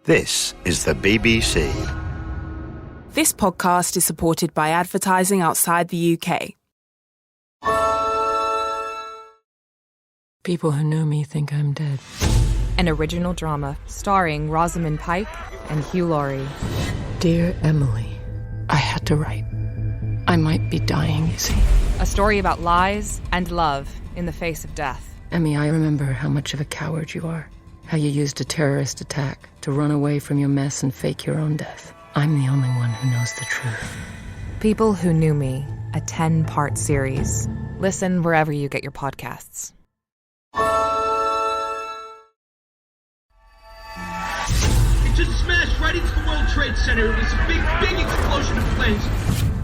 This is the BBC. This podcast is supported by advertising outside the UK. People who know me think I'm dead. An original drama starring Rosamund Pike and Hugh Laurie. Dear Emily, I had to write. I might be dying, you see. A story about lies and love in the face of death. Emmy, I remember how much of a coward you are. How you used a terrorist attack to run away from your mess and fake your own death. I'm the only one who knows the truth. People Who Knew Me, a 10-part series. Listen wherever you get your podcasts. It just smashed right into the World Trade Center. It was a big explosion of flames.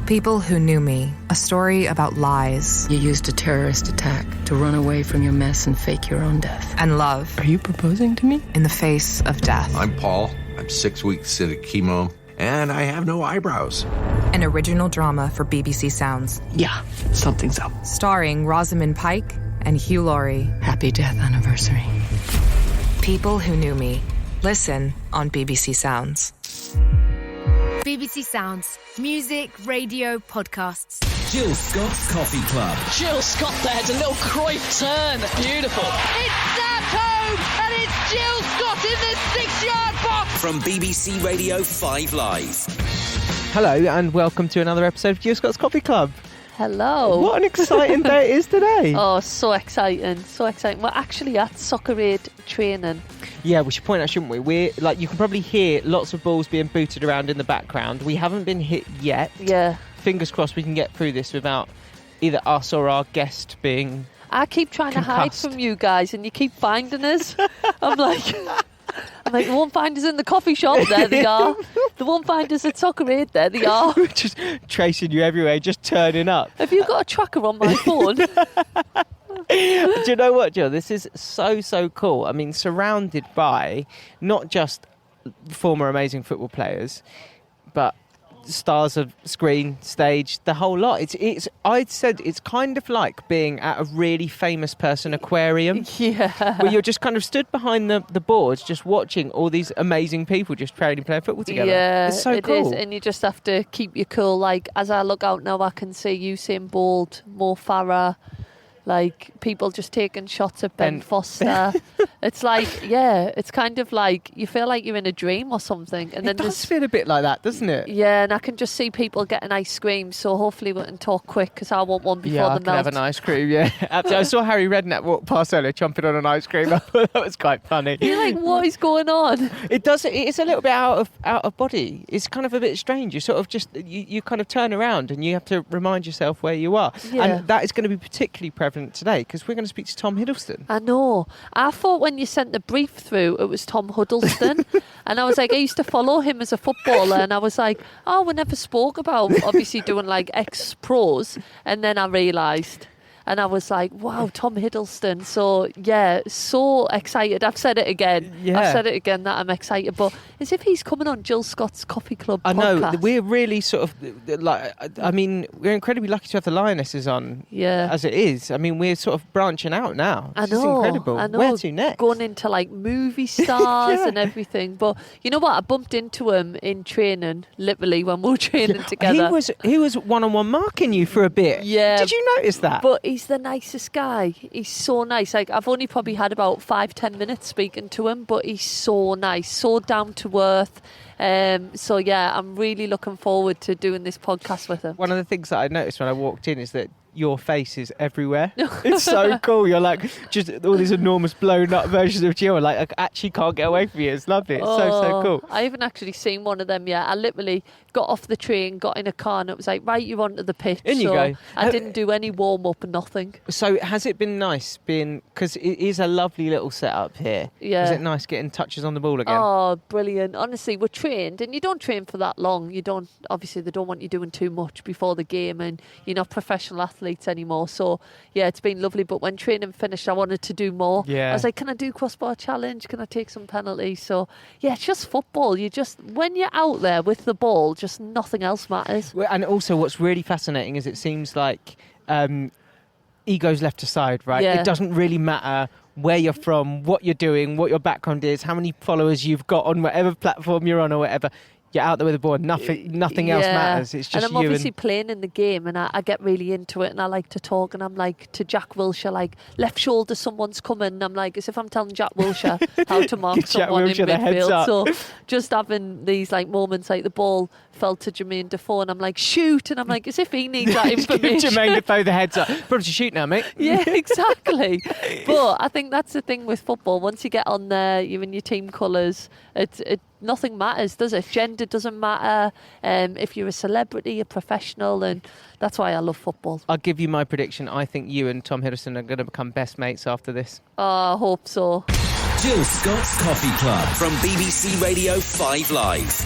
People Who Knew Me, a story about lies. You used a terrorist attack to run away from your mess and fake your own death. And love. Are you proposing to me? In the face of death. I'm Paul. I'm 6 weeks into chemo, and I have no eyebrows. An original drama for BBC Sounds. Yeah, something's up. Starring Rosamund Pike and Hugh Laurie. Happy death anniversary. People Who Knew Me. Listen on BBC Sounds. BBC Sounds. Music, radio, podcasts. Jill Scott's Coffee Club. Jill Scott there, it's a little Cruyff turn. Beautiful. It's Sam home, and it's Jill Scott in the 6-yard box. From BBC Radio 5 Live. Hello and welcome to another episode of Jill Scott's Coffee Club. Hello. What an exciting day it is today. Oh, so exciting, so exciting. We're actually at Soccer Aid training. Yeah, we should point out, shouldn't we? We're like, you can probably hear lots of balls being booted around in the background. We haven't been hit yet. Yeah. Fingers crossed we can get through this without either us or our guest being I keep trying concussed. to hide from you guys and you keep finding us. I'm like, they won't find us in the coffee shop. There they are. They won't find us at Soccer Aid. There they are. Just tracing you everywhere, just turning up. Have you got a tracker on my phone? Do you know what, Jill? This is so cool. I mean, surrounded by not just former amazing football players, but stars of screen, stage, the whole lot. It's I'd said it's kind of like being at a really famous person aquarium. Yeah. Where you're just kind of stood behind the boards just watching all these amazing people just playing football together. Yeah, it's so it cool. is, and you just have to keep your cool. Like, as I look out now, I can see Usain Bolt, Mo Farah, like people just taking shots at Ben Foster. It's like, yeah, it's kind of like you feel like you're in a dream or something. And it does feel a bit like that, doesn't it? Yeah, and I can just see people getting ice cream. So hopefully we can talk quick because I want one before I the can melt. have an ice cream. Yeah, I saw Harry Redknapp walk past earlier, chomping on an ice cream. I thought that was quite funny. You're like, what is going on? It does. It's a little bit out of body. It's kind of a bit strange. You sort of just you kind of turn around and you have to remind yourself where you are. Yeah. And that is going to be particularly prevalent today because we're going to speak to Tom Hiddleston. I know. I thought when you sent the brief through, it was Tom Hiddleston. And I was like, I used to follow him as a footballer. And I was like, oh, we never spoke about obviously doing like ex-pros. And then I realised. And I was like, wow, Tom Hiddleston. So, yeah, so excited. I've said it again. Yeah. I've said it again that I'm excited. But as if he's coming on Jill Scott's Coffee Club podcast. I know. We're really sort of, like, I mean, we're incredibly lucky to have the Lionesses on as it is. I mean, we're sort of branching out now. I know. It's incredible. I know. Where to next? Going into, like, movie stars and everything. But you know what? I bumped into him in training, literally, when we were training together. He was one-on-one marking you for a bit. Yeah. Did you notice that? But he's the nicest guy. He's so nice. Like, I've only probably had about 5-10 minutes speaking to him, but he's so nice, so down to earth. So yeah, I'm really looking forward to doing this podcast with him. One of the things that I noticed when I walked in is that your face is everywhere. It's so cool. You're like just all these enormous blown up versions of Jill. Like, I actually can't get away from you. It's lovely. It's so cool. I haven't actually seen one of them yet. I literally got off the train, got in a car, and it was like, right, you're onto the pitch. In you go. I didn't do any warm up, nothing. So has it been nice being, because it is a lovely little setup here. Yeah. Is it nice getting touches on the ball again? Oh, brilliant. Honestly, we're trained, and you don't train for that long. You don't, obviously, they don't want you doing too much before the game, and you're not professional athletes anymore. So, yeah, it's been lovely. But when training finished, I wanted to do more. Yeah. I was like, can I do crossbar challenge? Can I take some penalties? So, yeah, it's just football. You just, when you're out there with the ball, just nothing else matters. And also what's really fascinating is it seems like ego's left aside, right? Yeah. It doesn't really matter where you're from, what you're doing, what your background is, how many followers you've got on whatever platform you're on or whatever. You're out there with a ball. Nothing else matters. It's just and I'm obviously playing in the game, and I get really into it, and I like to talk, and I'm like to Jack Wilshere, like left shoulder, someone's coming, and I'm like as if I'm telling Jack Wilshere how to mark someone in midfield. So just having these like moments, like the ball fell to Jermaine Defoe, and I'm like shoot, and I'm like as if he needs that information. Jermaine Defoe the heads up. Probably to shoot now, mate. Yeah, exactly. But I think that's the thing with football. Once you get on there, you're in your team colours. Nothing matters, does it? Gender doesn't matter. If you're a celebrity, a professional, and that's why I love football. I'll give you my prediction. I think you and Tom Hiddleston are going to become best mates after this. Oh, I hope so. Jill Scott's Coffee Club from BBC Radio 5 Live.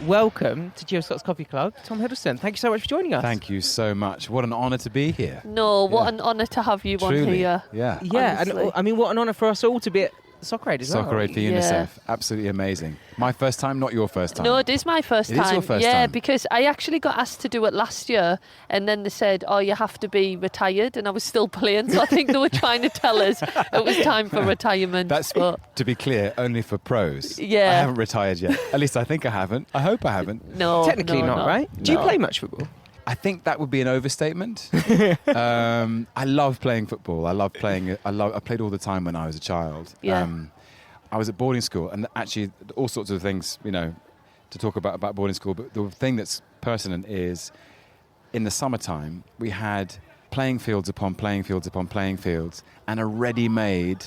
Welcome to Jill Scott's Coffee Club. Tom Hiddleston, thank you so much for joining us. Thank you so much. What an honour to be here. No, what an honour to have you Truly. on here. Yeah. And I mean, what an honour for us all to be at Soccer Aid as well. Soccer Aid for UNICEF. Absolutely amazing. My first time, not your first time. No, it is my first time. It is your first time. time. Because I actually got asked to do it last year, and then they said, oh, you have to be retired, and I was still playing, so I think they were trying to tell us it was time for retirement. That's, to be clear, only for pros. Yeah. I haven't retired yet. At least I think I haven't. I hope I haven't. No, technically not, right? Do you play much football? I think that would be an overstatement. I love playing football. I played all the time when I was a child. Yeah. I was at boarding school, and actually all sorts of things, to talk about boarding school. But the thing that's pertinent is, in the summertime, we had playing fields upon playing fields upon playing fields, and a ready-made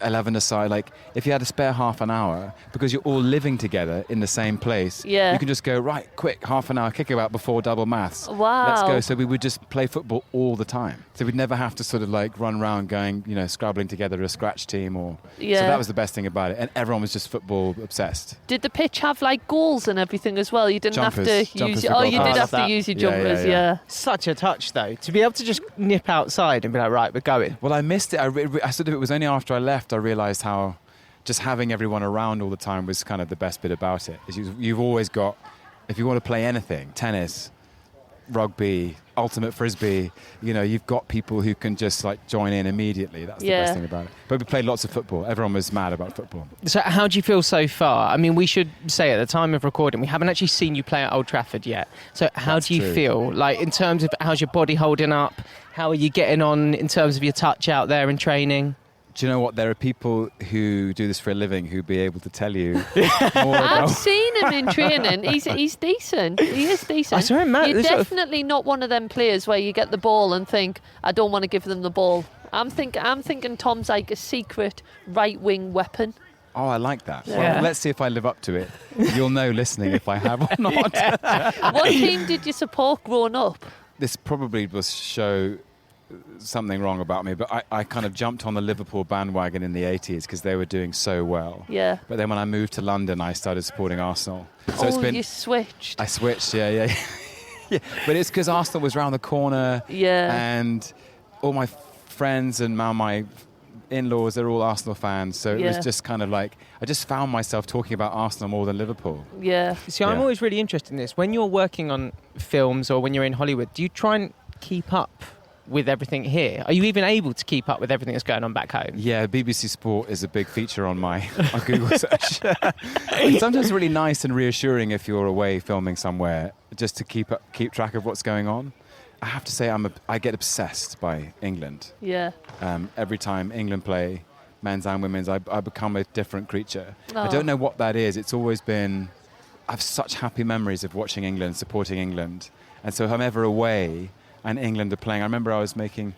11-a-side. Like, if you had a spare half an hour, because you're all living together in the same place, you can just go, right, quick, half an hour kickabout before double maths. Wow. Let's go. So we would just play football all the time. So we'd never have to sort of like run around going, scrabbling together a scratch team or... So that was the best thing about it. And everyone was just football obsessed. Did the pitch have like goals and everything as well? You didn't Jumpers. have to use... Jumpers you did have to use your jumpers, yeah. Such a touch, though, to be able to just nip outside and be like, right, we're going. Well, I missed it. It was only after I left I realised how just having everyone around all the time was kind of the best bit about it. You've always got, if you want to play anything, tennis, rugby, ultimate frisbee, you've got people who can just like join in immediately. That's the best thing about it. But we played lots of football. Everyone was mad about football. So how do you feel so far? I mean, we should say at the time of recording, we haven't actually seen you play at Old Trafford yet. So how do you feel? Like, in terms of how's your body holding up? How are you getting on in terms of your touch out there in training? Do you know what? There are people who do this for a living who'd be able to tell you more about... I've seen him in training. He's decent. He is decent. I saw him, Matt. You're definitely not one of them players where you get the ball and think, I don't want to give them the ball. I'm thinking Tom's like a secret right-wing weapon. Oh, I like that. Yeah. Well, let's see if I live up to it. You'll know listening if I have or not. What team did you support growing up? This probably will show something wrong about me, but I kind of jumped on the Liverpool bandwagon in the 80s because they were doing so well. Yeah. But then when I moved to London, I started supporting Arsenal. So you switched. I switched, yeah. Yeah. But it's because Arsenal was round the corner. Yeah. And all my friends and now my in-laws, they're all Arsenal fans. So it was just kind of like, I just found myself talking about Arsenal more than Liverpool. Yeah. See, I'm always really interested in this. When you're working on films or when you're in Hollywood, do you try and keep up with everything here? Are you even able to keep up with everything that's going on back home? Yeah, BBC Sport is a big feature on my Google search. It's sometimes really nice and reassuring if you're away filming somewhere, just to keep track of what's going on. I have to say, I get obsessed by England. Yeah. Every time England play, men's and women's, I become a different creature. Oh. I don't know what that is. It's always been... I have such happy memories of watching England, supporting England. And so if I'm ever away and England are playing... I remember I was making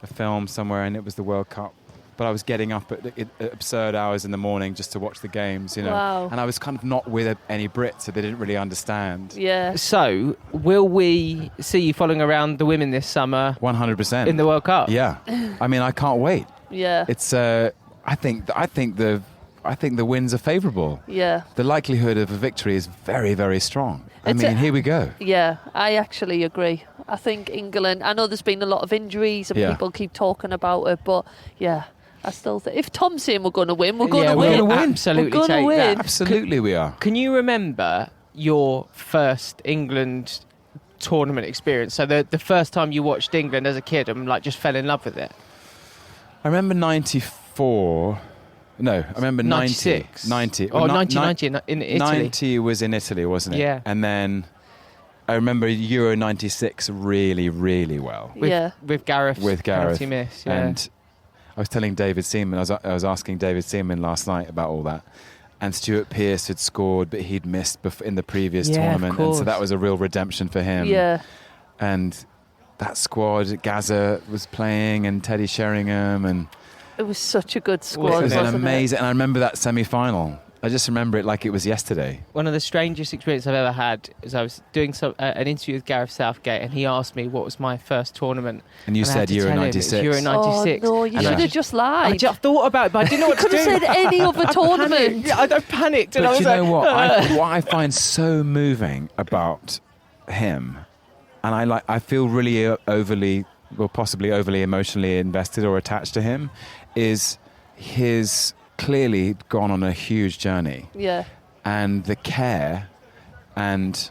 a film somewhere and it was the World Cup, but I was getting up at absurd hours in the morning just to watch the games, Wow. And I was kind of not with any Brits, so they didn't really understand. Yeah. So, will we see you following around the women this summer? 100%. In the World Cup? Yeah. I mean, I can't wait. Yeah. It's... I think the winds are favourable. Yeah. The likelihood of a victory is very, very strong. Here we go. Yeah, I actually agree. I think England, I know there's been a lot of injuries and people keep talking about it, but yeah, I still think if Tom's saying we're going to win, we're going to win. We're going to win. Absolutely we're going to win. Absolutely we are. Can you remember your first England tournament experience? So the first time you watched England as a kid and like just fell in love with it. I remember 94. No, I remember 96. 90. Oh, 1990 in Italy. 90 was in Italy, wasn't it? Yeah. And then I remember Euro 96 really, really well. With Gareth. With Gareth. Penalty miss, yeah. And I was telling David Seaman, I was asking David Seaman last night about all that. And Stuart Pearce had scored, but he'd missed in the previous tournament. And so that was a real redemption for him. Yeah. And that squad, Gaza was playing and Teddy Sheringham and... It was such a good squad. It was wasn't amazing. And I remember that semi-final. I just remember it like it was yesterday. One of the strangest experiences I've ever had is I was doing an interview with Gareth Southgate, and he asked me what was my first tournament. And you said Euro 96. Euro 96. Oh, no, you should have just lied. I just thought about it, but I didn't know what to do. You could have said any other tournament. I panicked. And but I was you know what? what? What I find so moving about him, and I feel really possibly overly emotionally invested or attached to him, is his clearly gone on a huge journey. Yeah. And the care and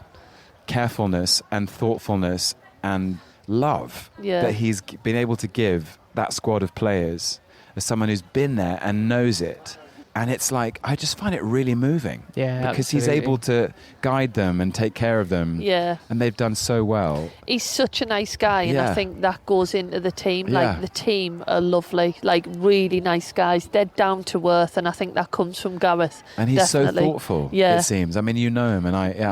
carefulness and thoughtfulness and love that he's been able to give that squad of players as someone who's been there and knows it. And it's like, I just find it really moving. Yeah, because absolutely. he's able to guide them and take care of them. Yeah. And they've done so well. He's such a nice guy, and I think that goes into the team. Yeah. Like, the team are lovely, like, really nice guys. They're down to earth, and I think that comes from Gareth. And he's definitely. so thoughtful, it seems. I mean, you know him, and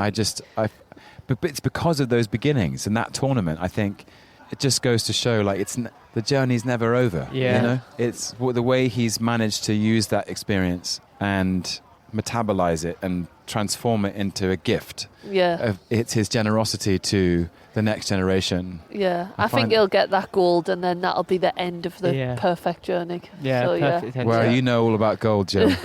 but it's because of those beginnings and that tournament, I think it just goes to show, like, the journey's never over. Yeah. You know? It's the way he's managed to use that experience and metabolize it and transform it into a gift. Yeah. It's his generosity to the next generation. Yeah. I think he'll get that gold, and then that'll be the end of the perfect journey. Yeah, so, perfect end. Well, you know all about gold, Jill. You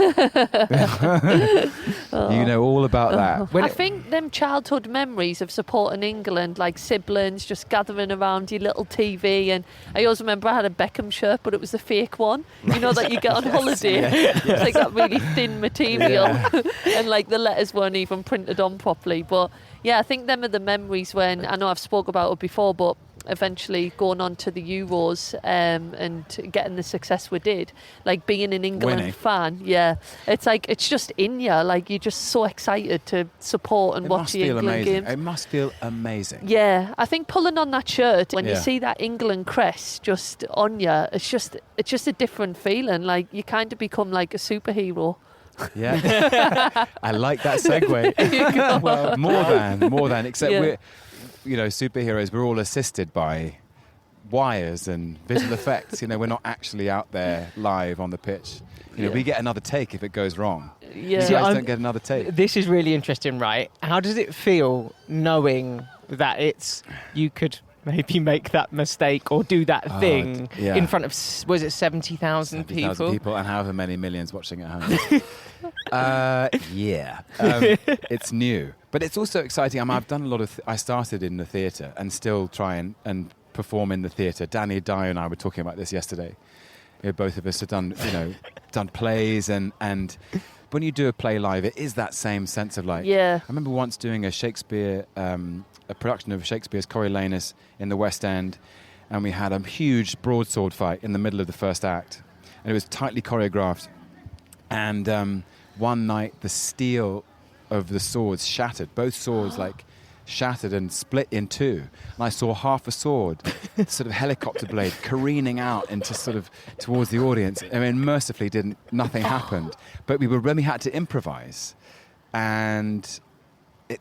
know all about that. I think them childhood memories of supporting England, like siblings just gathering around your little TV, and I always remember I had a Beckham shirt, but it was the fake one, you know, that you get on holiday. It's like that really thin material, and like the letters weren't even printed on properly. But yeah, I think them are the memories when, I know I've spoke about it before, but eventually going on to the Euros and getting the success we did, like being an England fan, it's like, it's just in you, like you're just so excited to support and watch the England games. It must feel amazing. Yeah, I think pulling on that shirt, when you see that England crest just on you, it's just a different feeling, like you kind of become like a superhero. Yeah. I like that segue. Well, more than, except we're, you know, superheroes, we're all assisted by wires and visual effects. You know, we're not actually out there live on the pitch. You know, we get another take if it goes wrong. Yeah. You guys don't get another take. This is really interesting, right? How does it feel knowing that you could maybe make that mistake or do that thing in front of, was it 70,000 people? 70,000 people and however many millions watching at home. It's new. But it's also exciting. I mean, I've done a lot of... I started in the theatre and still try and perform in the theatre. Danny Dyer and I were talking about this yesterday. You know, both of us have done plays and when you do a play live, it is that same sense of like... Yeah. I remember once doing a Shakespeare... a production of Shakespeare's Coriolanus in the West End, and we had a huge broadsword fight in the middle of the first act, and it was tightly choreographed. And one night, the steel of the swords shattered. Both swords shattered and split in two. And I saw half a sword, sort of helicopter blade, careening out into sort of towards the audience. I mean, mercifully, nothing happened. But we had to improvise, and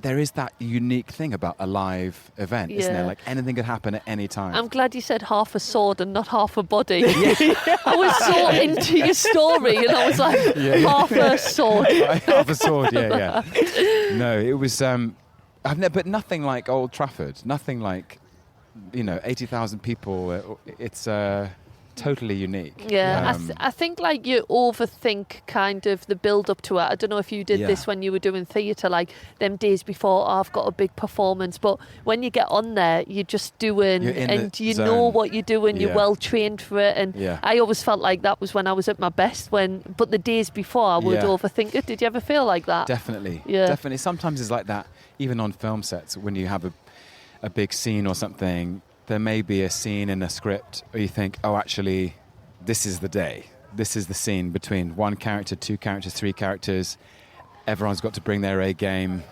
there is that unique thing about a live event, isn't there? Like anything could happen at any time. I'm glad you said half a sword and not half a body. I was so into your story, and I was like, half a sword. Half a sword, yeah. No, it was... but nothing like Old Trafford. Nothing like, 80,000 people. It's... totally unique. Yeah, I think like you overthink kind of the build up to it. I don't know if you did this when you were doing theatre, like them days before, I've got a big performance, but when you get on there, you're just doing, and you know what you're doing, you're well trained for it, and I always felt like that was when I was at my best, but the days before I would overthink it. Did you ever feel like that? Definitely. Definitely. Sometimes it's like that, even on film sets, when you have a big scene or something, there may be a scene in a script where you think, oh, actually, this is the day. This is the scene between one character, two characters, three characters. Everyone's got to bring their A game.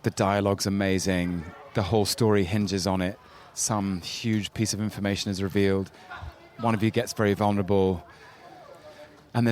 The dialogue's amazing. The whole story hinges on it. Some huge piece of information is revealed. One of you gets very vulnerable. And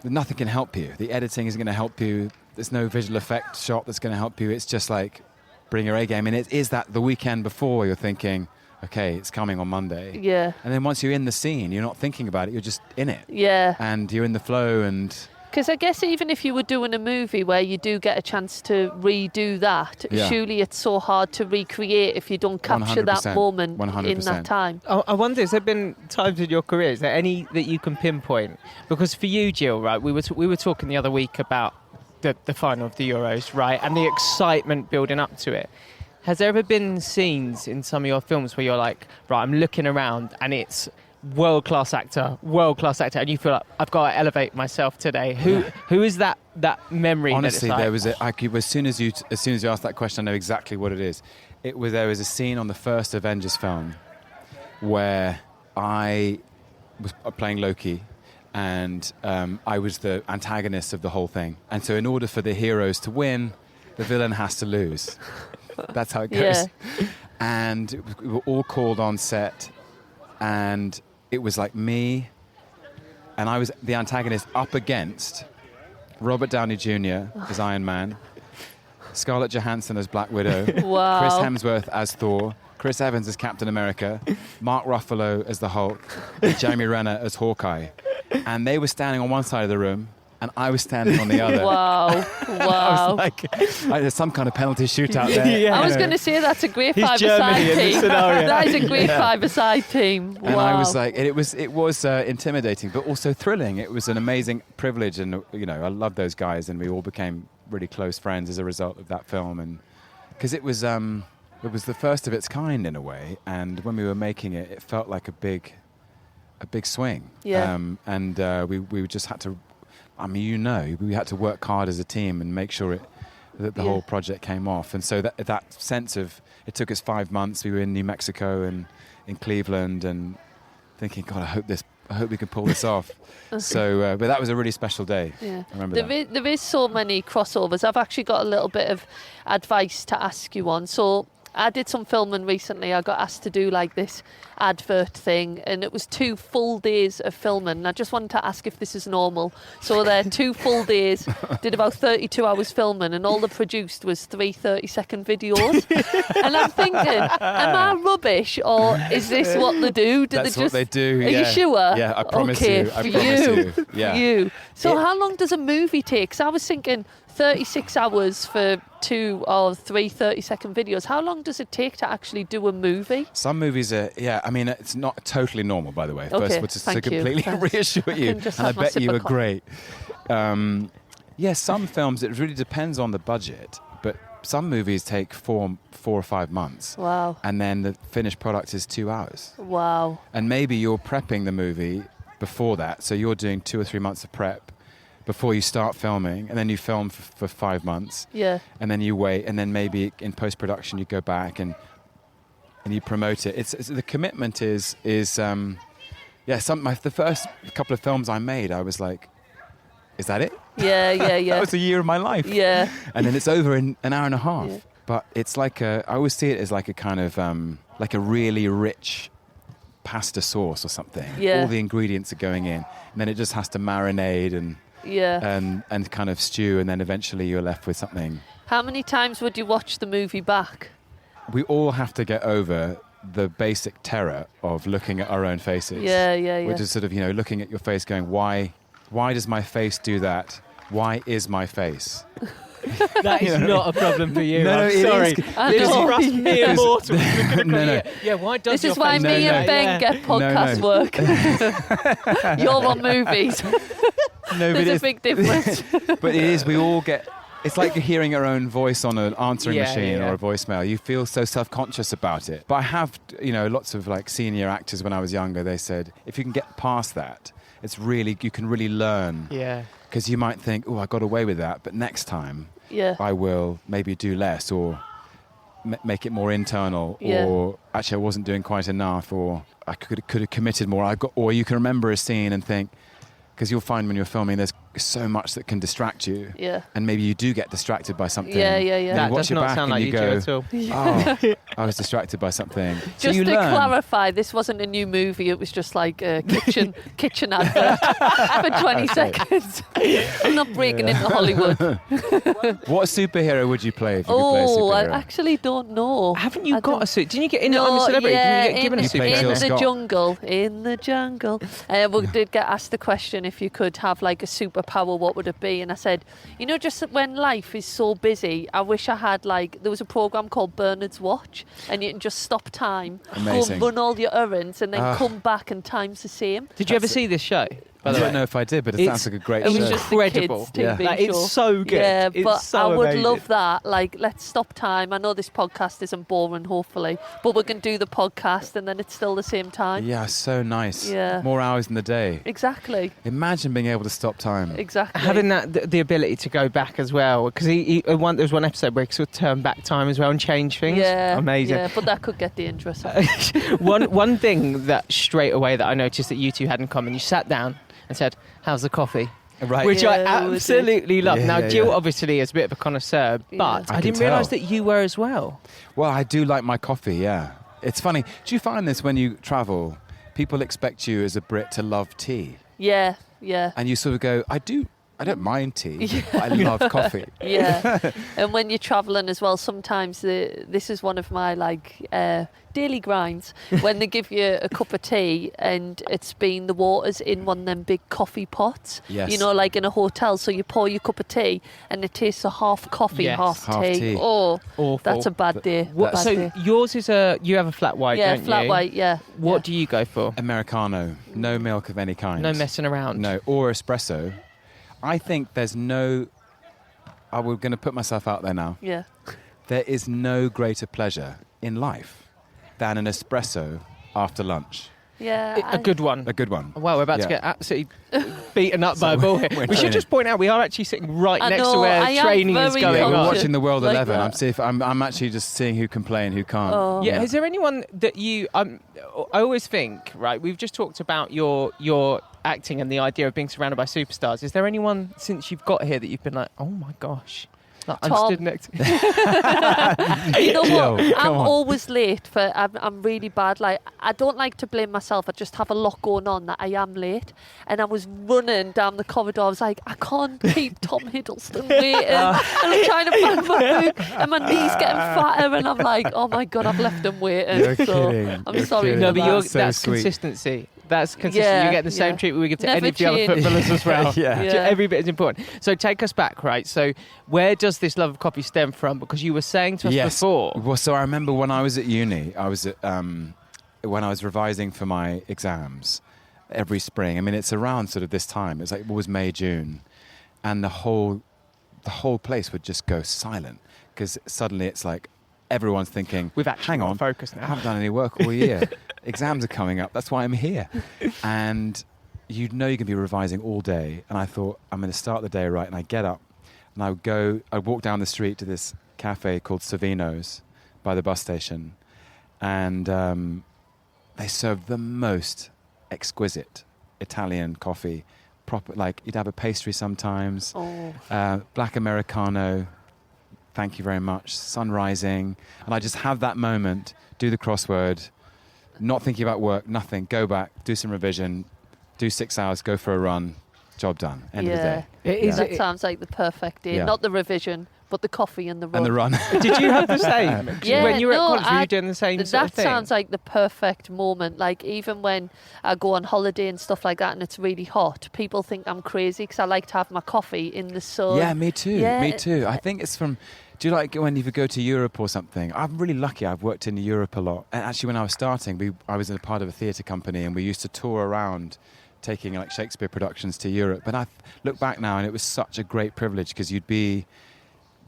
nothing can help you. The editing isn't going to help you. There's no visual effect shot that's going to help you. It's just like, bring your A game. And it is that the weekend before you're thinking, okay, it's coming on Monday. Yeah. And then once you're in the scene, you're not thinking about it. You're just in it. Yeah. And you're in the flow and... Because I guess even if you were doing a movie where you do get a chance to redo that, surely it's so hard to recreate if you don't capture that moment 100%. in that time. I wonder, has there been times in your career, is there any that you can pinpoint? Because for you, Jill, right, we were talking the other week about the final of the Euros, right, and the excitement building up to it. Has there ever been scenes in some of your films where you're like, right, I'm looking around and it's world-class actor, and you feel like, I've got to elevate myself today? Who is that memory? Honestly, that there was as soon as you asked that question, I know exactly what it is. There was a scene on the first Avengers film where I was playing Loki, and I was the antagonist of the whole thing. And so in order for the heroes to win, the villain has to lose. That's how it goes. Yeah. And we were all called on set, and it was like me, and I was the antagonist up against Robert Downey Jr. as Iron Man, Scarlett Johansson as Black Widow, wow. Chris Hemsworth as Thor, Chris Evans as Captain America, Mark Ruffalo as the Hulk, and Jeremy Renner as Hawkeye. And they were standing on one side of the room, and I was standing on the other. Wow. I was like, there's some kind of penalty shootout there. Yeah. I was going to say that's a great five-a-side team. That is a great five-a-side team. Wow. And I was like, it was intimidating, but also thrilling. It was an amazing privilege, and I love those guys, and we all became really close friends as a result of that film. And because it was the first of its kind in a way, and when we were making it, it felt like a big swing. Yeah. We just had to. I mean, we had to work hard as a team and make sure that the whole project came off. And so that sense of, it took us 5 months. We were in New Mexico and in Cleveland, and thinking, God, I hope we can pull this off. So, but that was a really special day. Yeah. I remember there is so many crossovers. I've actually got a little bit of advice to ask you on. So I did some filming recently. I got asked to do like this advert thing, and it was 2 full days of filming. And I just wanted to ask if this is normal. So there, 2 full days, did about 32 hours filming, and all they produced was 3 30-second videos. And I'm thinking, am I rubbish, or is this what they do? That's what they do. Are you sure? Yeah, I promise you. I promise you. Yeah. You. So how long does a movie take? Because I was thinking 36 hours for 2 or 3 30-second videos. How long does it take to actually do a movie? Some movies are, I mean, it's not totally normal, by the way. Okay, First, just to completely reassure you. And I bet you were great. Some films, it really depends on the budget, but some movies take 4 or 5 months. Wow. And then the finished product is 2 hours. Wow. And maybe you're prepping the movie before that, so you're doing 2 or 3 months of prep before you start filming, and then you film for 5 months. Yeah. And then you wait, and then maybe in post-production you go back and you promote it. It's the commitment is the first couple of films I made, I was like, is that it? Yeah. That was a year of my life. Yeah. And then it's over in an hour and a half. Yeah. But it's like I always see it as like a kind of like a really rich pasta sauce or something. Yeah. All the ingredients are going in, and then it just has to marinate and kind of stew, and then eventually you're left with something. How many times would you watch the movie back? We all have to get over the basic terror of looking at our own faces. Yeah. Which is sort of, looking at your face going, why does my face do that? Why is my face? That is not a problem for you. No, I'm sorry. This is for us mere mortals. No. Yeah, why does this is why me and Ben get podcast work. You're on movies. There's a big difference. But it is, we all get... It's like you're hearing your own voice on an answering machine or a voicemail. You feel so self-conscious about it. But I have, lots of like senior actors when I was younger, they said, if you can get past that, you can really learn. Yeah. Because you might think, I got away with that, but next time I will maybe do less, or make it more internal, or actually I wasn't doing quite enough, or I could have committed more. Or you can remember a scene and think, because you'll find when you're filming there's so much that can distract you, and maybe you do get distracted by something. That does not sound like you do at all. Oh, I was distracted by something. Just to clarify, this wasn't a new movie. It was just like a kitchen advert for 20 seconds. I'm not breaking into Hollywood. What superhero would you play if you could play a superhero? I actually don't know. Haven't you got a suit? Didn't you get in it on the Celebrity? Yeah, Didn't you get given a suit? In the jungle. We did get asked the question, if you could have like a superpower, what would it be? And I said, just when life is so busy, I wish I had there was a program called Bernard's Watch, and you can just stop time, go and run all your errands, and then come back and time's the same. Did you ever see this show? I don't know if I did, but it sounds like a great show. It was just incredible. The kids' TV show. It's so good. Yeah, it's but so I would amazing. love that. Let's stop time. I know this podcast isn't boring, hopefully, but we can do the podcast and then it's still the same time. Yeah, so nice. Yeah. More hours in the day. Exactly. Imagine being able to stop time. Exactly. Having the ability to go back as well, because there was one episode where he sort of turned back time as well and change things. Yeah. Amazing. Yeah, but that could get dangerous. One thing that straight away that I noticed that you two had in common, you sat down and said, "How's the coffee?" Right. Which I absolutely love. Now, Jill obviously is a bit of a connoisseur, but I didn't realise that you were as well. Well, I do like my coffee, yeah. It's funny. Do you find this when you travel? People expect you as a Brit to love tea. Yeah, yeah. And you sort of go, I don't mind tea, but I love coffee. Yeah. And when you're travelling as well, sometimes this is one of my daily grinds, when they give you a cup of tea and the water's in one of them big coffee pots. Yes. Like in a hotel, so you pour your cup of tea and it tastes a half coffee, half tea. Oh, awful. That's a bad day. Yours is you have a flat white, don't you? Yeah, flat white, yeah. What do you go for? Americano. No milk of any kind. No messing around. No, or espresso. I think there's we're going to put myself out there now. Yeah. There is no greater pleasure in life than an espresso after lunch. Yeah. A good one. A good one. Wow, we're about to get absolutely beaten up by a ball here. We should just point out we are actually sitting right next to where training is going on. We're watching the World 11. I'm actually just seeing who can play and who can't. Oh. Yeah. Is there anyone that you... I always think, right, we've just talked about your acting and the idea of being surrounded by superstars. Is there anyone since you've got here that you've been like, oh my gosh... I'm stood next to you know what? I'm always late. I'm really bad. I don't like to blame myself. I just have a lot going on that I am late. And I was running down the corridor. I was like, I can't keep Tom Hiddleston waiting. And I'm trying to find my book, and my knee's getting fatter. And I'm like, oh my God, I've left him waiting. You're kidding. I'm sorry. No, but that's so consistency. That's consistent. You get the same treatment we give to any of the other footballers as well. Every bit is important. So take us back, right? So where does this love of coffee stem from? Because you were saying to us before. Well, so I remember when I was at uni, when I was revising for my exams every spring. I mean, it's around sort of this time. It's it was May, June. And the whole place would just go silent because suddenly it's like everyone's thinking, hang on, focus now. I haven't done any work all year. Exams are coming up. That's why I'm here. And you're going to be revising all day. And I thought, I'm going to start the day right. And I get up and I'd walk down the street to this cafe called Savino's by the bus station. And they serve the most exquisite Italian coffee. Proper, you'd have a pastry sometimes. Black Americano. Thank you very much. Sun rising. And I just have that moment, do the crossword, not thinking about work, nothing. Go back, do some revision, do 6 hours, go for a run, job done. End of the day. That sounds like the perfect day. Not the revision, but the coffee and the run. And the run. Did you have the same? When you were at college, were you doing the same sort of thing? That sounds like the perfect moment. Even when I go on holiday and stuff like that and it's really hot, people think I'm crazy because I like to have my coffee in the sun. Yeah, me too. Yeah. Me too. I think it's from... Do you like when you go to Europe or something? I'm really lucky. I've worked in Europe a lot. And actually, when I was starting, I was a part of a theatre company and we used to tour around taking Shakespeare productions to Europe. And I look back now and it was such a great privilege because you'd be...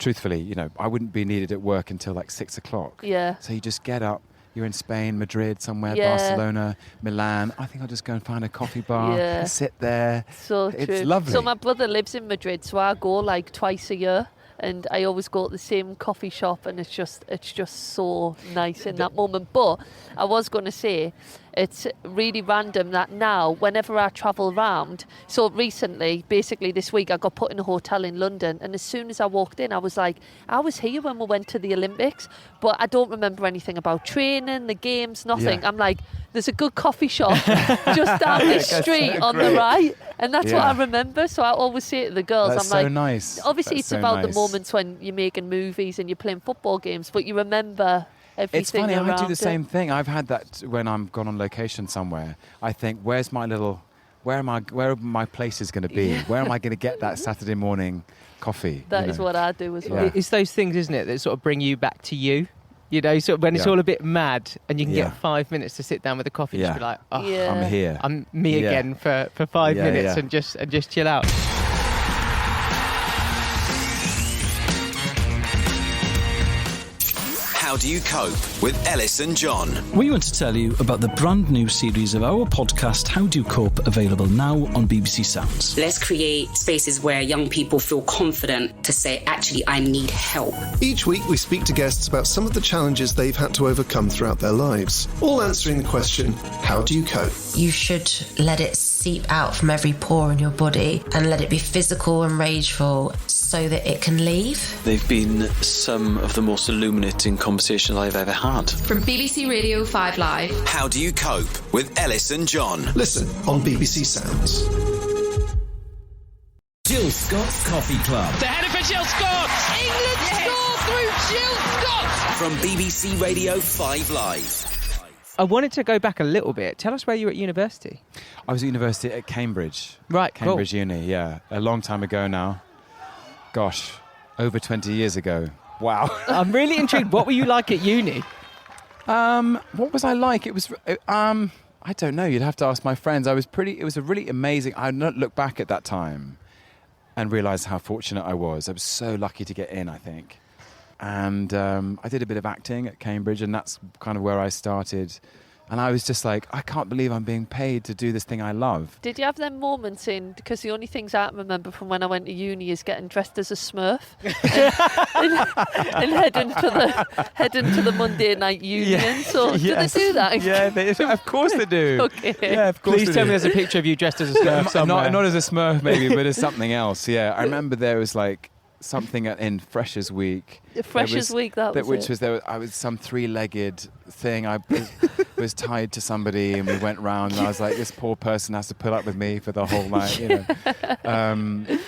Truthfully, I wouldn't be needed at work until 6 o'clock. Yeah. So you just get up, you're in Spain, Madrid, somewhere, Barcelona, Milan. I think I'll just go and find a coffee bar, sit there. So true. It's lovely. So my brother lives in Madrid, so I go twice a year. and I always go to the same coffee shop, and it's just so nice in that moment. But I was going to say, it's really random that now, whenever I travel around, so recently, basically this week, I got put in a hotel in London, and as soon as I walked in, I was like, I was here when we went to the Olympics, but I don't remember anything about training, the games, nothing. I'm like, there's a good coffee shop just down the street on the right, and that's what I remember. So I always say to the girls, That's I'm like, so nice. Obviously That's it's about nice. the moments when you're making movies and you're playing football games, but you remember everything. It's funny, I do the it. same thing. I've had that when I'm gone on location somewhere. I think, where are my places going to be? Where am I going to get that Saturday morning coffee? That is what I do as well. It's those things, isn't it, that sort of bring you back to you. You know, so when it's all a bit mad and you can get 5 minutes to sit down with a coffee and just be like, oh, I'm here. I'm me again for 5 minutes and just chill out. How do you cope with Ellis and John? We want to tell you about the brand new series of our podcast, How Do You Cope, available now on BBC Sounds. Let's create spaces where young people feel confident to say, actually, I need help. Each week we speak to guests about some of the challenges they've had to overcome throughout their lives, all answering the question, how do you cope? You should let it seep out from every pore in your body and let it be physical and rageful so that it can leave. They've been some of the most illuminating conversations I've ever had. From BBC Radio 5 Live. How do you cope with Ellis and John? Listen on BBC Sounds. Jill Scott's Coffee Club. The header for Jill Scott! England score through Jill Scott! From BBC Radio 5 Live. I wanted to go back a little bit. Tell us where you were at university. I was at university at Cambridge. Right, Cambridge Uni, yeah. A long time ago now. Gosh, over 20 years ago. Wow. I'm really intrigued. What were you like at uni? What was I like? It was, I don't know. You'd have to ask my friends. It was a really amazing, I look back at that time and realise how fortunate I was. I was so lucky to get in, I think. And I did a bit of acting at Cambridge, and that's kind of where I started. And I was just like, I can't believe I'm being paid to do this thing I love. Did you have them moments because the only things I remember from when I went to uni is getting dressed as a Smurf and heading to the Monday night union. So do they do that? Yeah, of course they do. Okay. Yeah, of course. Please tell me there's a picture of you dressed as a Smurf somewhere. Not as a Smurf maybe, but as something else. Yeah, I remember there was like something in Freshers Week. Freshers Week, I was some three-legged thing. I was tied to somebody, and we went round, and I was like, this poor person has to put up with me for the whole night, you know.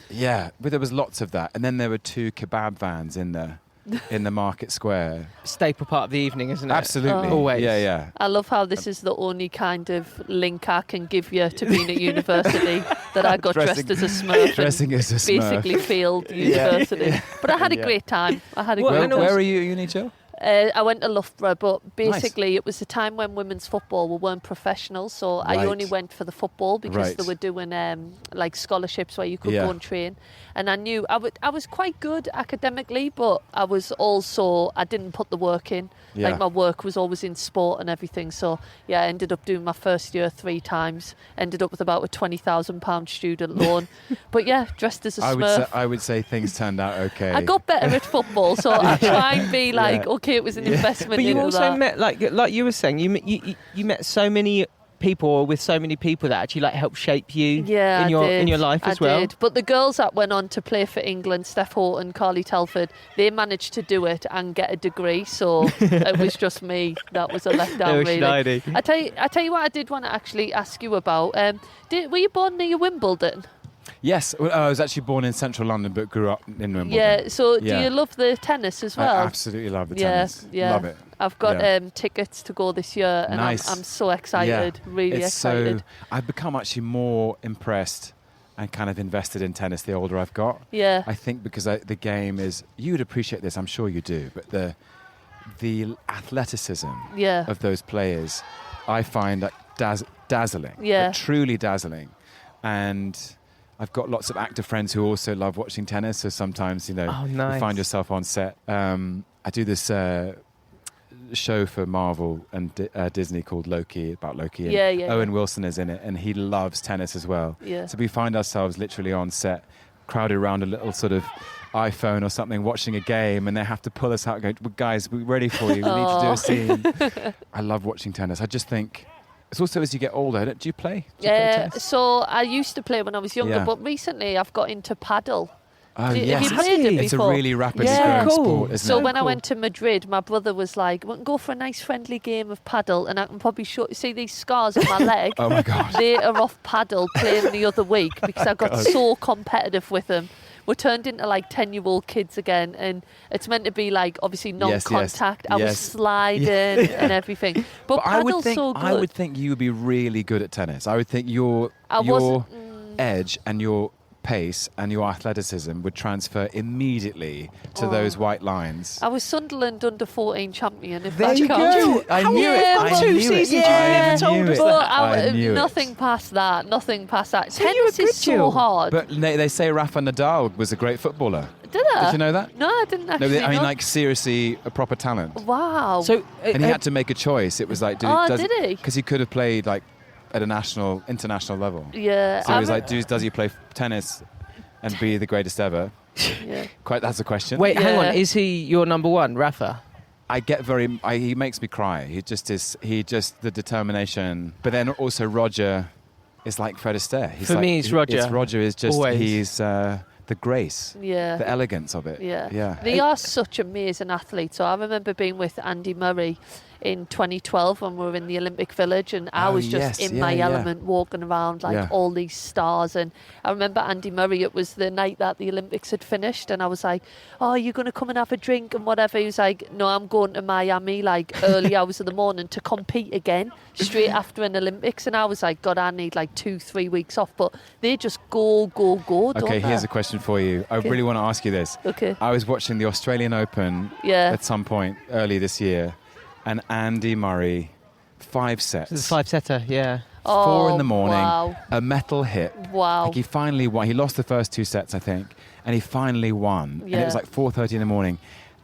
Yeah, but there was lots of that. And then there were 2 kebab vans in the market square. Staple part of the evening, isn't it? Absolutely. Always. Yeah. I love how this is the only kind of link I can give you to being at university, that I got dressed as a Smurf basically failed university. Yeah. But I had a great time. Where are you at uni, Jill? I went to Loughborough, but basically it was the time when women's football weren't professional, so I only went for the football because they were doing like scholarships where you could go and train. And I knew I was quite good academically, but I didn't put the work in. Yeah. Like my work was always in sport and everything. So yeah, I ended up doing my first year 3 times. Ended up with about a £20,000 student loan. But yeah, dressed as a Smurf. I would say things turned out okay. I got better at football, so I try and be like, okay, it was an investment. But you also that. met, like you were saying, you met so many people with so many people that actually like helped shape you in your life as well. I did. But the girls that went on to play for England, Steph Houghton, Carly Telford, they managed to do it and get a degree. So it was just me that was a letdown. Really. I tell you what, I did want to actually ask you about. Were you born near Wimbledon? Yes, I was actually born in central London but grew up in Wimbledon. Yeah, so do you love the tennis as well? I absolutely love the tennis. Yeah. Love it. I've got tickets to go this year, and nice. I'm so excited, really excited. I've become actually more impressed and kind of invested in tennis the older I've got. Yeah. I think because the game is, you'd appreciate this, I'm sure you do, but the athleticism of those players, I find like dazzling. Yeah. Like, truly dazzling. And I've got lots of actor friends who also love watching tennis, so sometimes, you find yourself on set. I do this show for Marvel and Disney called Loki, about Loki. And Owen Wilson is in it, and he loves tennis as well. Yeah. So we find ourselves literally on set crowded around a little sort of iPhone or something watching a game, and they have to pull us out and go, guys, we're ready for you. We need to do a scene. I love watching tennis. I just think it's also as you get older. Do you play? Tennis? So I used to play when I was younger, but recently I've got into paddle. Oh, Have you played it before? It's a really rapidly growing sport, isn't it? So when I went to Madrid, my brother was like, we can go for a nice friendly game of paddle, and I can probably see these scars on my leg. Oh my God. They are off paddle playing the other week because I got so competitive with them. We're turned into like 10-year-old kids again, and it's meant to be like obviously non-contact. I was sliding and everything. But paddle's so good. I would think you would be really good at tennis. I would think your edge and your pace and your athleticism would transfer immediately to those white lines. I was Sunderland under-14 champion. If there that you counts. go. I knew it. I knew it. You never told us that. I knew nothing past that. Nothing past that. So Tennis is so hard. But they say Rafa Nadal was a great footballer. Did I? Did you know that? No, I didn't actually. No, I mean, like seriously, a proper talent. Wow. So, and he had to make a choice. It was like, did he? Because he could have played like at a international level. Yeah. So he was like, does he play tennis and be the greatest ever? Yeah. That's a question. Wait, hang on. Is he your number one, Rafa? He makes me cry. He just the determination. But then also Roger is like Fred Astaire. For me, it's Roger. Roger is just, always. He's the grace, the elegance of it. Yeah. They are such amazing athletes. So I remember being with Andy Murray in 2012 when we were in the Olympic Village, and I was just in my element walking around like all these stars. And I remember Andy Murray, it was the night that the Olympics had finished, and I was like, oh, you're going to come and have a drink and whatever. He was like, no, I'm going to Miami like early hours of the morning to compete again straight after an Olympics. And I was like, God, I need like 2-3 weeks off. But they just go Okay, here's a question for you. I really want to ask you this. Okay. I was watching the Australian Open at some point early this year, and Andy Murray, 5 sets. It's a 5-setter, yeah. 4 in the morning, a metal hip. Wow. Like he finally won. He lost the first 2 sets, I think, and he finally won. And it was like 4:30 in the morning,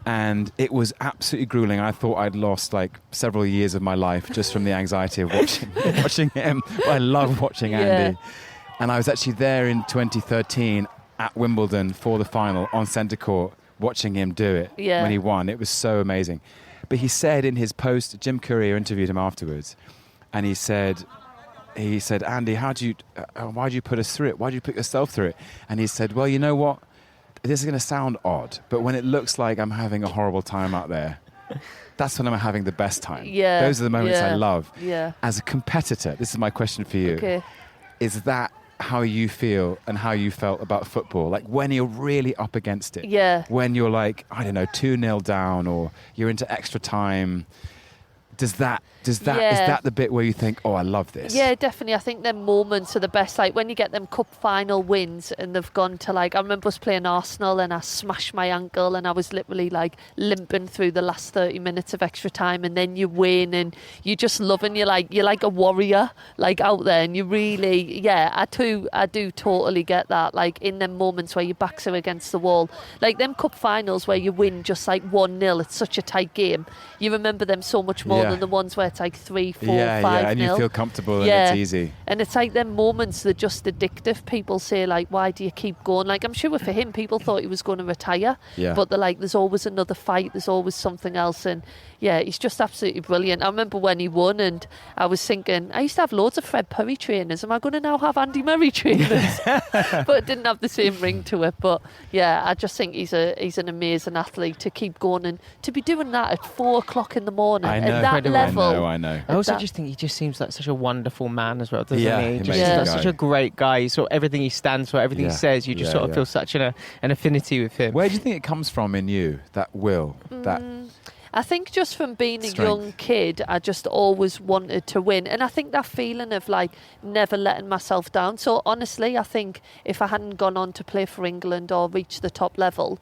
and it was absolutely grueling. I thought I'd lost like several years of my life just from the anxiety of watching him. But I love watching Andy. And I was actually there in 2013 at Wimbledon for the final on centre court, watching him do it when he won. It was so amazing. But he said in his post, Jim Courier interviewed him afterwards, and he said, Andy, why do you put us through it? Why do you put yourself through it? And he said, well, you know what? This is going to sound odd, but when it looks like I'm having a horrible time out there, that's when I'm having the best time. Yeah. Those are the moments I love. Yeah. As a competitor, this is my question for you. Okay. Is that how you feel and how you felt about football? Like when you're really up against it. Yeah. When you're like, I don't know, 2-0 down, or you're into extra time. Is that the bit where you think, oh, I love this? Yeah, definitely. I think them moments are the best. Like when you get them cup final wins and they've gone to like, I remember us playing Arsenal and I smashed my ankle and I was literally like limping through the last 30 minutes of extra time, and then you win and you just love, and you're like a warrior like out there, and you really, I do totally get that. Like in them moments where your backs are against the wall, like them cup finals where you win just like 1-0, it's such a tight game. You remember them so much more than the ones where it's like 3-4, 5-0. And you feel comfortable and it's easy. And it's like them moments that are just addictive. People say like, why do you keep going? Like I'm sure for him, people thought he was going to retire, but they're like, there's always another fight, there's always something else. And he's just absolutely brilliant. I remember when he won, and I was thinking, I used to have loads of Fred Perry trainers. Am I going to now have Andy Murray trainers? But it didn't have the same ring to it. But I just think he's an amazing athlete to keep going, and to be doing that at 4:00 in the morning I know. at that level. I know. I also just think he just seems like such a wonderful man as well, doesn't he? He Just like such a great guy. Sort of everything he stands for, everything he says, you just sort of feel such an affinity with him. Where do you think it comes from in you, that will, that I think just from being strength? A young kid, I just always wanted to win. And I think that feeling of like never letting myself down. So honestly, I think if I hadn't gone on to play for England or reach the top level,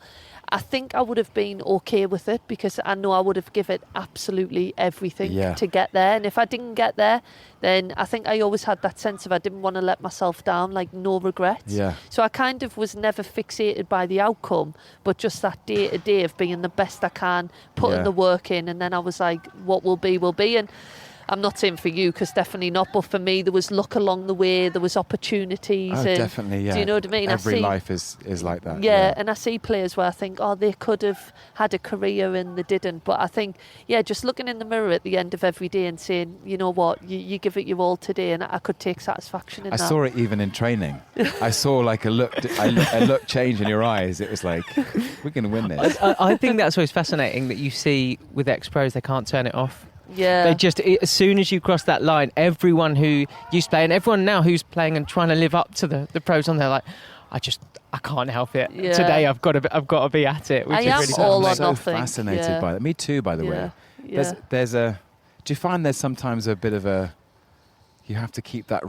I think I would have been okay with it, because I know I would have given absolutely everything to get there. And if I didn't get there, then I think I always had that sense of I didn't want to let myself down, like no regrets. Yeah. So I kind of was never fixated by the outcome, but just that day to day of being the best I can, putting the work in, and then I was like, what will be, will be. And I'm not saying for you, because definitely not, but for me, there was luck along the way, there was opportunities. Oh, and, definitely, yeah. Do you know what I mean? Every life is like that. Yeah, and I see players where I think, oh, they could have had a career and they didn't. But I think, just looking in the mirror at the end of every day and saying, you know what, you give it your all today, and I could take satisfaction in that. I saw it even in training. I saw like a look change in your eyes. It was like, we're going to win this. I think that's always fascinating that you see with ex-pros, they can't turn it off. Yeah. They just, as soon as you cross that line, everyone who used to play and everyone now who's playing and trying to live up to the pros on there, like, I can't help it. Yeah. Today I've got to be at it. Which I is am really all or so nothing. Fascinated by that. Me too, by the way. Yeah. Do you find there's sometimes a bit of you have to keep that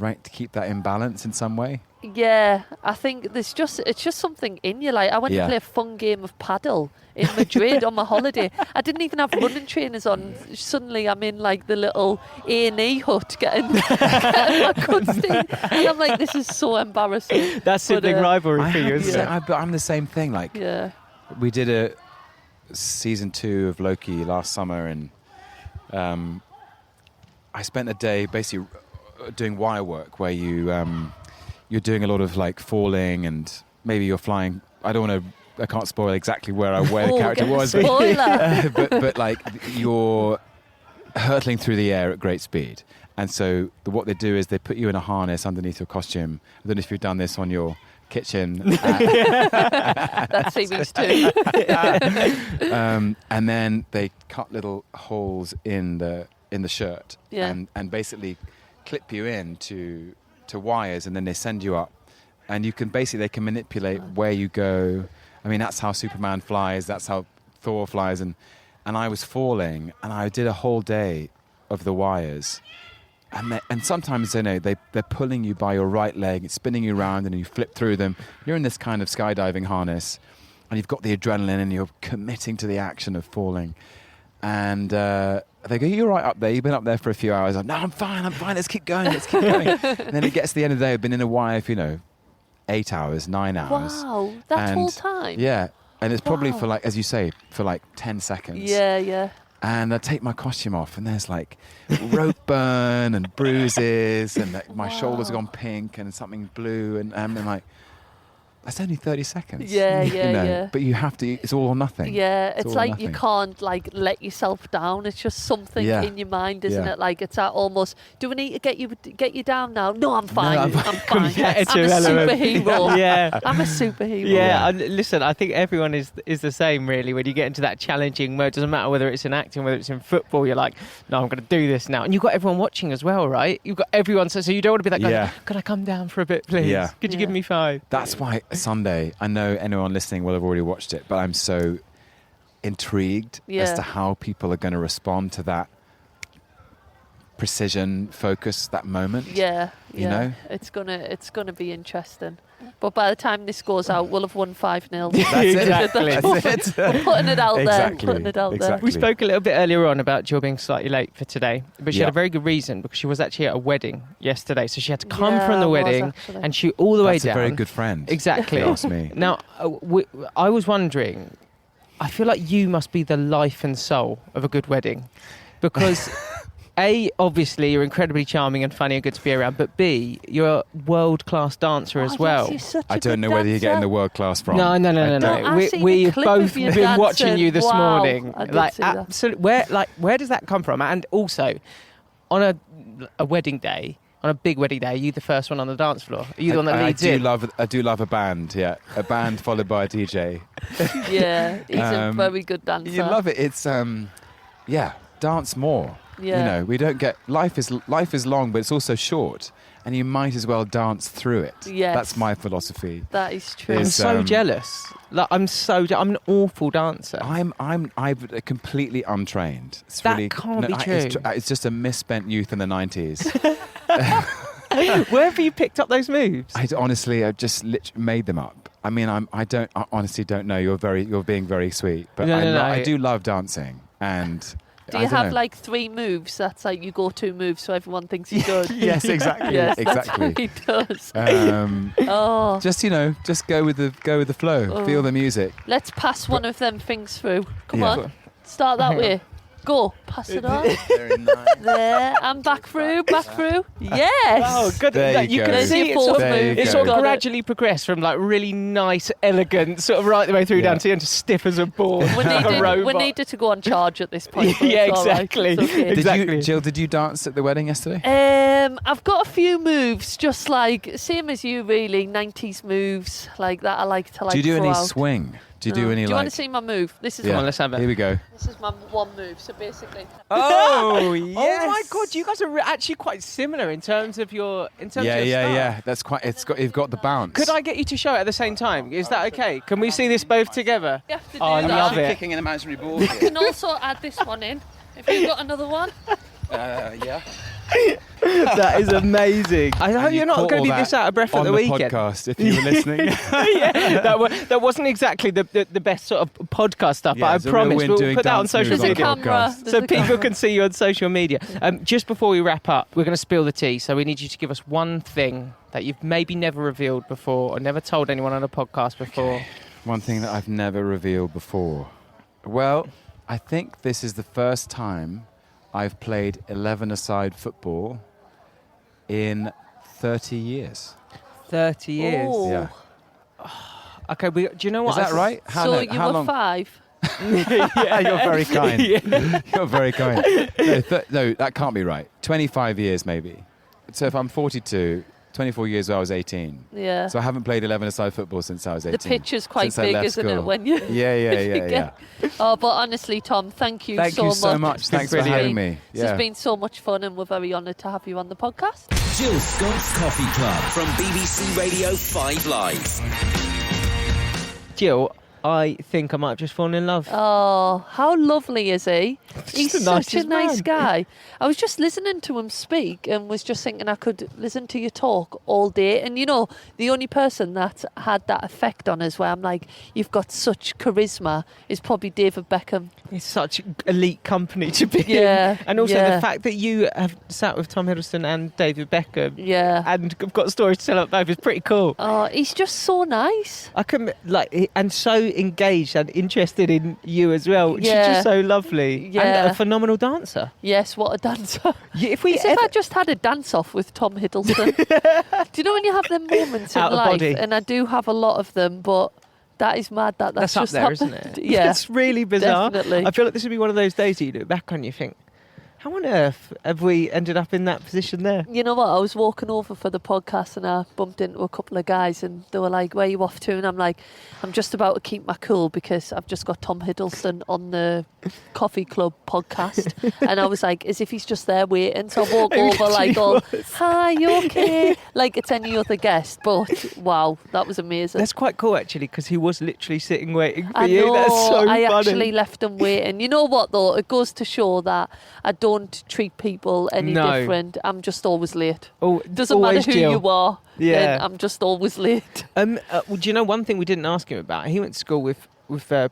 in balance in some way? Yeah, I think it's just something in you. Like, I went to play a fun game of paddle in Madrid on my holiday. I didn't even have running trainers on. Suddenly I'm in like the little A&E hut getting my cuts in. And I'm like, this is so embarrassing. That's sibling rivalry for you, isn't it? I'm the same thing. Like, we did a season 2 of Loki last summer, and I spent a day basically doing wire work where you're doing a lot of like falling, and maybe you're flying. I can't spoil exactly where the character was, but like you're hurtling through the air at great speed. And so what they do is they put you in a harness underneath your costume. I don't know if you've done this on your kitchen. That seems too. And then they cut little holes in the shirt, and basically clip you in to wires, and then they send you up, and they can manipulate where you go. I mean, that's how Superman flies, that's how Thor flies, and I was falling, and I did a whole day of the wires, and sometimes they're pulling you by your right leg, it's spinning you around, and you flip through them. You're in this kind of skydiving harness, and you've got the adrenaline, and you're committing to the action of falling, and they go, you're right up there, you've been up there for a few hours. I'm, no, I'm fine, let's keep going. And then it gets to the end of the day, I've been in a wire for 8 hours, 9 hours. Wow, that whole time? Yeah, and it's probably for like, as you say, for like 10 seconds. Yeah. And I take my costume off, and there's like rope burn and bruises, and my shoulders have gone pink and something blue, and I'm like, that's only 30 seconds. Yeah. But you have to, it's all or nothing. Yeah, it's like you can't like let yourself down. It's just something in your mind, isn't it? Like it's almost, do we need to get you down now? No, I'm fine. I'm fine. I'm a superhero. Yeah. I'm a superhero. Yeah, and listen, I think everyone is the same really. When you get into that challenging mode, doesn't matter whether it's in acting, whether it's in football, you're like, no, I'm going to do this now. And you've got everyone watching as well, right? You've got everyone, so you don't want to be that guy, could I come down for a bit, please? Yeah. Could you give me 5? That's why Sunday, I know anyone listening will have already watched it, but I'm so intrigued as to how people are going to respond to that precision focus, that moment. Yeah. You know? It's gonna be interesting. But by the time this goes out, we'll have won 5-0. Exactly. That's it. We're putting it out there. We spoke a little bit earlier on about Jill being slightly late for today, but she had a very good reason, because she was actually at a wedding yesterday, so she had to come from the wedding and shoot all the way down. That's a very good friend. Exactly. If you ask me. Now, I was wondering, I feel like you must be the life and soul of a good wedding, because A, obviously you're incredibly charming and funny and good to be around, but B, you're a world-class dancer as well. I don't know whether you're getting the world-class from. No. We've both been watching you this morning. Like, absolutely. Where does that come from? And also, on a wedding day, on a big wedding day, are you the first one on the dance floor? Are you the one that leads in? I do love a band, a band followed by a DJ. Yeah, he's a very good dancer. You love it. It's, dance more. Yeah. We don't get, life is long, but it's also short, and you might as well dance through it. Yes. That's my philosophy. That is true. I'm so jealous. Like, I'm an awful dancer. I'm completely untrained. That can't be true. It's just a misspent youth in the 90s. Where have you picked up those moves? I just literally made them up. I mean, I honestly don't know. You're being very sweet, but I do love dancing. And do you have like 3 moves? That's like your go-to move, so everyone thinks you're good. Yes, exactly. Yes, exactly. That's what he does. Just go with the flow. Feel the music. Let's pass one of them things through. Come on, start that way. Go, pass it on. Very nice. There, and back through. Yes. Oh, good. There you can go. see it sort of gradually progressed from like really nice, elegant, sort of right the way through down to stiff as a board. We needed to go on charge at this point. Yeah, exactly. Okay. Jill, did you dance at the wedding yesterday? I've got a few moves, just like same as you, really. 90s moves like that. I like to like. Do you do throw any out. swing? Do you do any? Do you want to see my move? This is Come on, let's have it. Here we go. This is my one move. So basically. Oh yes! Oh my God, you guys are actually quite similar in terms of your Yeah. That's quite. You've got the bounce. Could I get you to show it at the same time? Is that okay? Can we see this both together? You have to do I that. love it. Kicking an imaginary ball. I can also add this one in. If you've got another one. Yeah. That is amazing. I hope you're not going to be this out of breath at the weekend. Podcast, if you were listening. That wasn't exactly the best sort of podcast stuff, but I promise we'll put that on social There's media. a camera. So people can see you on social media. Just before we wrap up, we're going to spill the tea. So we need you to give us one thing that you've maybe never revealed before or never told anyone on a podcast before. Okay. One thing that I've never revealed before. Well, I think this is the first time I've played 11-a-side football in 30 years. 30 years? Oh. Yeah. Okay, do you know what? Is that right? How long? 5? Yeah, you're very kind. Yeah. You're very kind. No, that can't be right. 25 years maybe. So if I'm 42, 24 years I was 18. Yeah. So I haven't played 11-a-side football since I was 18. The pitch is quite since big, isn't it? When you Yeah. Oh, but honestly, Tom, thank you so much. Thanks for having me. This has been so much fun, and we're very honoured to have you on the podcast. Jill Scott's Coffee Club from BBC Radio 5 Live. Jill, I think I might have just fallen in love. Oh, how lovely is he? He's such a nice man. guy. I was just listening to him speak and was just thinking I could listen to you talk all day. And, you know, the only person that had that effect on us where I'm like, you've got such charisma is probably David Beckham. It's such elite company to be Yeah, in. And also yeah. the fact that you have sat with Tom Hiddleston and David Beckham. Yeah. And have got stories to tell about both is pretty cool. Oh, he's just so nice. I can, and so engaged and interested in you as well, which is Yeah. just so lovely. Yeah. And a phenomenal dancer. Yes, what a dancer. Yeah, if I just had a dance-off with Tom Hiddleston. Do you know when you have them moments in Out of life? body. And I do have a lot of them, but that is mad that's That's up just there, happened. isn't it? Yeah. It's really bizarre. Definitely. I feel like this would be one of those days that you look back on and you think, how on earth have we ended up in that position there? You know what? I was walking over for the podcast and I bumped into a couple of guys and they were like, where are you off to? And I'm like, I'm just about to keep my cool because I've just got Tom Hiddleston on the Coffee Club podcast. And I was like, as if he's just there waiting. So I walk over like, hi, you okay? Like it's any other guest. But wow, that was amazing. That's quite cool actually because he was literally sitting waiting for I you. know, That's so I funny. actually left him waiting. You know what though? It goes to show that I don't treat people any different. I'm just always late. Doesn't matter who Jill. you are. Yeah. Then I'm just always late. Well, do you know one thing we didn't ask him about? He went to school with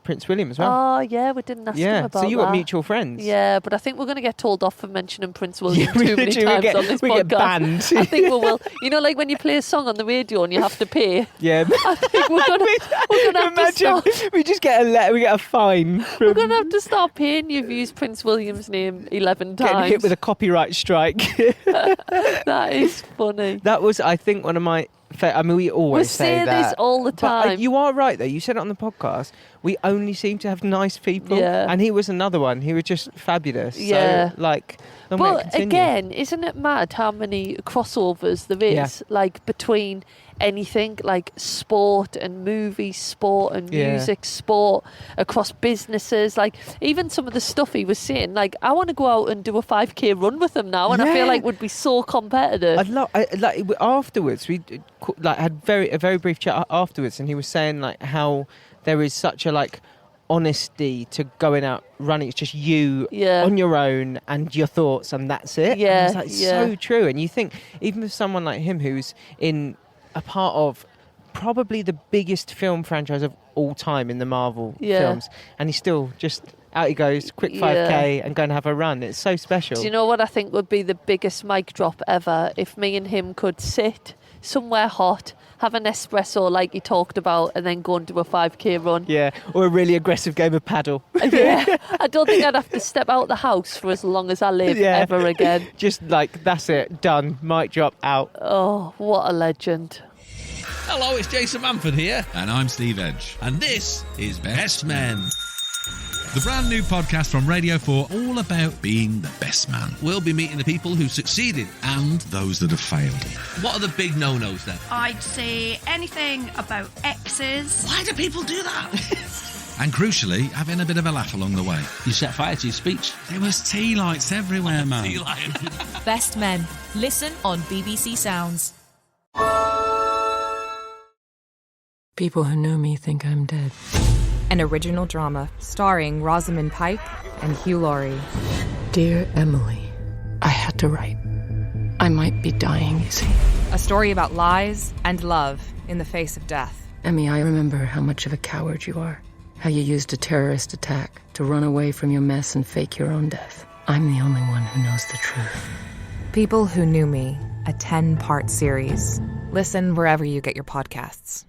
Prince William as well. Oh, yeah, we didn't ask him about that. So you got mutual friends. Yeah, but I think we're going to get told off for mentioning Prince William too many we times get, on this we podcast. get banned. I think we will. You know, like when you play a song on the radio and you have to pay. Yeah. I think we're going to have to start. We just get we get a fine. We're going to have to start paying you if you use Prince William's name 11 times. Getting hit with a copyright strike. That is funny. That was, I think, one of my... I mean, we always say that. this all the time. But you are right, though. You said it on the podcast. We only seem to have nice people. Yeah. And he was another one. He was just fabulous. Yeah. So, like... But again, isn't it mad how many crossovers there is, like between anything like sport and movies, sport and music, sport across businesses, like even some of the stuff he was saying, like I want to go out and do a 5k run with him now, and I feel like would be so competitive. Afterwards, we had a very brief chat afterwards, and he was saying like how there is such a honesty to going out running. It's just you on your own and your thoughts, and that's it. Yeah, and it's so true. And you think even with someone like him who's in a part of probably the biggest film franchise of all time in the Marvel films, and he's still just out he goes, quick 5k and go and have a run. It's so special. Do you know what I think would be the biggest mic drop ever? If me and him could sit somewhere hot, have an espresso like you talked about, and then go and do a 5k run. Yeah, or a really aggressive game of paddle. Yeah, I don't think I'd have to step out the house for as long as I live ever again. Just like, that's it, done, mic drop, out. Oh, what a legend. Hello, it's Jason Manford here. And I'm Steve Edge. And this is Best Men. The brand new podcast from Radio 4, all about being the best man. We'll be meeting the people who succeeded and those that have failed. What are the big no-nos then? I'd say anything about exes. Why do people do that? And crucially, having a bit of a laugh along the way. You set fire to your speech. There was tea lights everywhere, man. Tea light. Best Men. Listen on BBC Sounds. People who know me think I'm dead. An original drama starring Rosamund Pike and Hugh Laurie. Dear Emily, I had to write. I might be dying, you see. A story about lies and love in the face of death. Emmy, I remember how much of a coward you are. How you used a terrorist attack to run away from your mess and fake your own death. I'm the only one who knows the truth. People Who Knew Me, a 10-part series. Listen wherever you get your podcasts.